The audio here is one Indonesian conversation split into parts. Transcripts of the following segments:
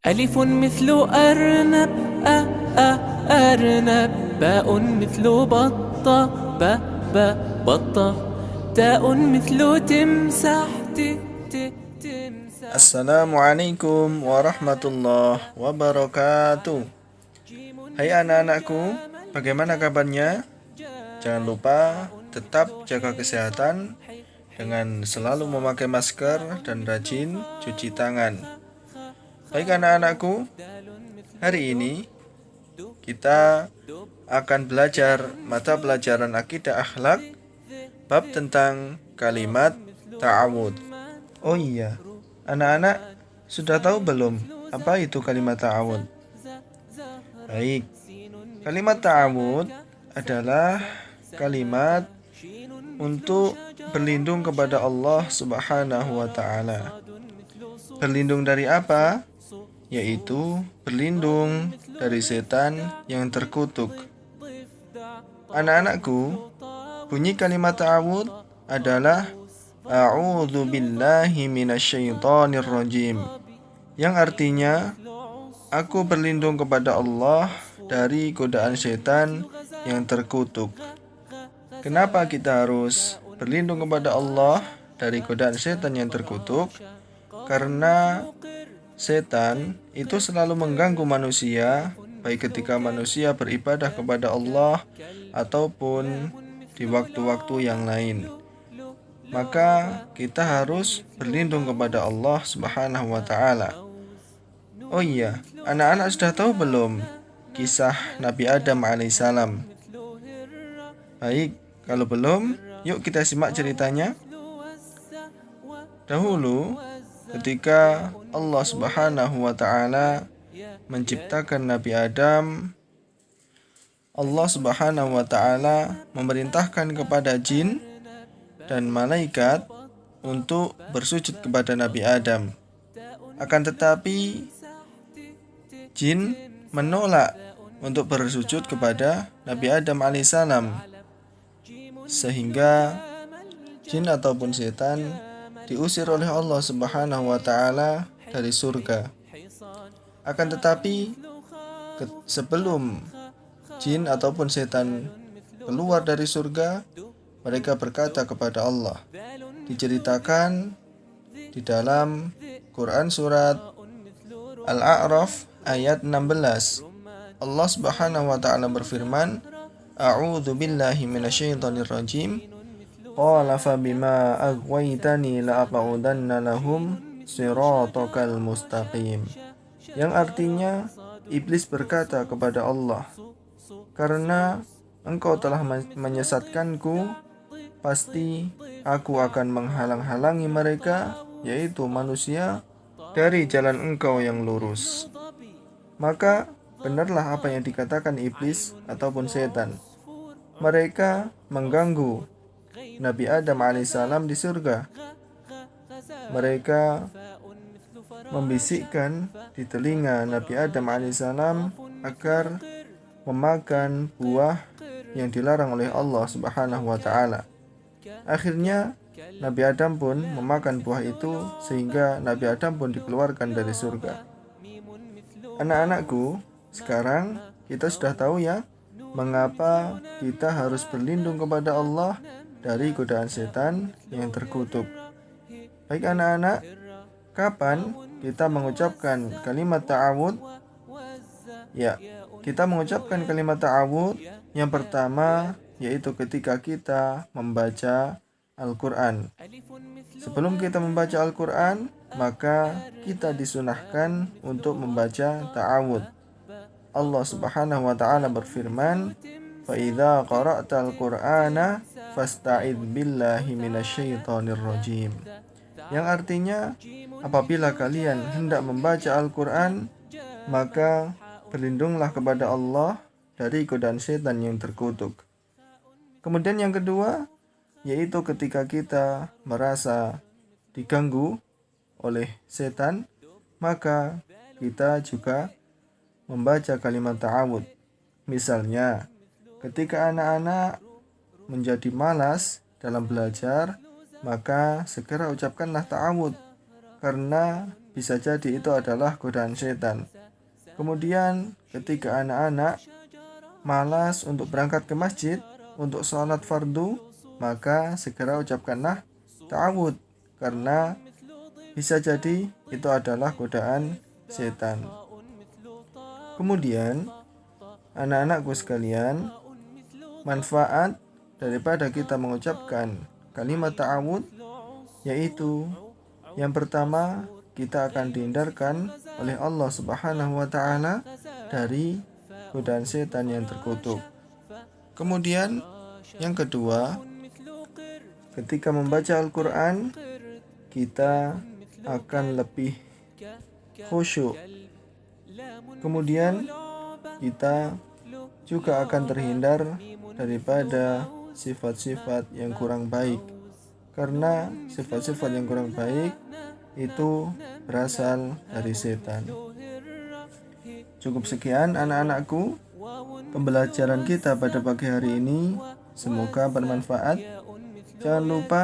ألف مثل أرنب أ أ أرنب باء مثل بطة ب ب بطة تاء مثل تمساح ت ت تمساح. Assalamualaikum warahmatullahi wabarakatuh. Hai anak-anakku, bagaimana kabarnya? Jangan lupa tetap jaga kesehatan dengan selalu memakai masker dan rajin cuci tangan. Baik anak-anakku, hari ini kita akan belajar mata pelajaran akidah akhlak bab tentang kalimat ta'awud. Oh iya, anak-anak sudah tahu belum apa itu kalimat ta'awud? Baik, kalimat ta'awud adalah kalimat untuk berlindung kepada Allah Subhanahu wa Ta'ala. Berlindung dari apa? Yaitu berlindung dari setan yang terkutuk. Anak-anakku, bunyi kalimat ta'awud adalah A'udzu billahi minasyaitonir rajim, yang artinya aku berlindung kepada Allah dari godaan setan yang terkutuk. Kenapa kita harus berlindung kepada Allah dari godaan setan yang terkutuk? Karena setan itu selalu mengganggu manusia, baik ketika manusia beribadah kepada Allah ataupun di waktu-waktu yang lain. Maka kita harus berlindung kepada Allah Subhanahu wa Ta'ala. Oh iya, anak-anak sudah tahu belum kisah Nabi Adam alaihissalam? Baik, kalau belum, yuk kita simak ceritanya. Dahulu, ketika Allah Subhanahu wa Ta'ala menciptakan Nabi Adam, Allah Subhanahu wa Ta'ala memerintahkan kepada jin dan malaikat untuk bersujud kepada Nabi Adam. Akan tetapi jin menolak untuk bersujud kepada Nabi Adam alaihissalam, sehingga jin ataupun setan diusir oleh Allah Subhanahu wa Ta'ala dari surga. Akan tetapi sebelum jin ataupun setan keluar dari surga, mereka berkata kepada Allah. Diceritakan di dalam Quran surat Al-A'raf ayat 16. Allah Subhanahu wa Ta'ala berfirman, A'udzu billahi minasyaitonir rajim. Qala fa bima aghwaytani la'aq'udanna lahum siratakal mustaqim. Yang artinya iblis berkata kepada Allah, karena engkau telah menyesatkanku, pasti aku akan menghalang-halangi mereka, yaitu manusia, dari jalan engkau yang lurus. Maka benarlah apa yang dikatakan iblis ataupun setan. Mereka mengganggu Nabi Adam alaihissalam di surga. Mereka membisikkan di telinga Nabi Adam alaihissalam agar memakan buah yang dilarang oleh Allah Subhanahu wa Ta'ala. Akhirnya Nabi Adam pun memakan buah itu, sehingga Nabi Adam pun dikeluarkan dari surga. Anak-anakku, sekarang kita sudah tahu ya mengapa kita harus berlindung kepada Allah dari godaan setan yang terkutuk. Baik anak-anak, kapan kita mengucapkan kalimat ta'awud? Ya, kita mengucapkan kalimat ta'awud yang pertama yaitu ketika kita membaca Al-Quran. Sebelum kita membaca Al-Quran, maka kita disunahkan untuk membaca ta'awud. Allah Subhanahu wa Ta'ala berfirman, فَإِذَا قَرَأْتَ الْقُرْآنَ فَاسْتَعِذْ بِاللَّهِ مِنَ الشَّيْطَانِ الرَّجِيمِ. Yang artinya, apabila kalian hendak membaca Al-Quran, maka berlindunglah kepada Allah dari godaan setan yang terkutuk. Kemudian yang kedua, yaitu ketika kita merasa diganggu oleh setan, maka kita juga membaca kalimat ta'awud. Misalnya, ketika anak-anak menjadi malas dalam belajar, maka segera ucapkanlah ta'awud, karena bisa jadi itu adalah godaan setan. Kemudian ketika anak-anak malas untuk berangkat ke masjid untuk sholat fardu, maka segera ucapkanlah ta'awud, karena bisa jadi itu adalah godaan setan. Kemudian anak-anakku sekalian, manfaat daripada kita mengucapkan kalimat ta'awud yaitu yang pertama, kita akan dihindarkan oleh Allah Subhanahu wa taala dari godaan setan yang terkutuk. Kemudian yang kedua, ketika membaca Al-Qur'an kita akan lebih khusyuk. Kemudian kita juga akan terhindar daripada sifat-sifat yang kurang baik, karena sifat-sifat yang kurang baik itu berasal dari setan. Cukup sekian anak-anakku pembelajaran kita pada pagi hari ini, semoga bermanfaat. Jangan lupa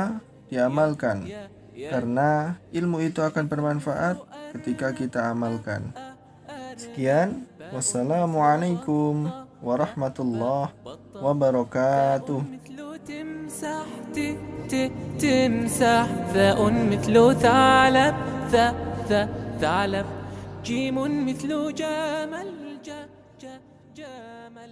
diamalkan, karena ilmu itu akan bermanfaat ketika kita amalkan. Sekian, wassalamualaikum warahmatullahi wabarakatuh. تمسح ثاء مثل ثعلب ثعلب جيم مثل جمل جمل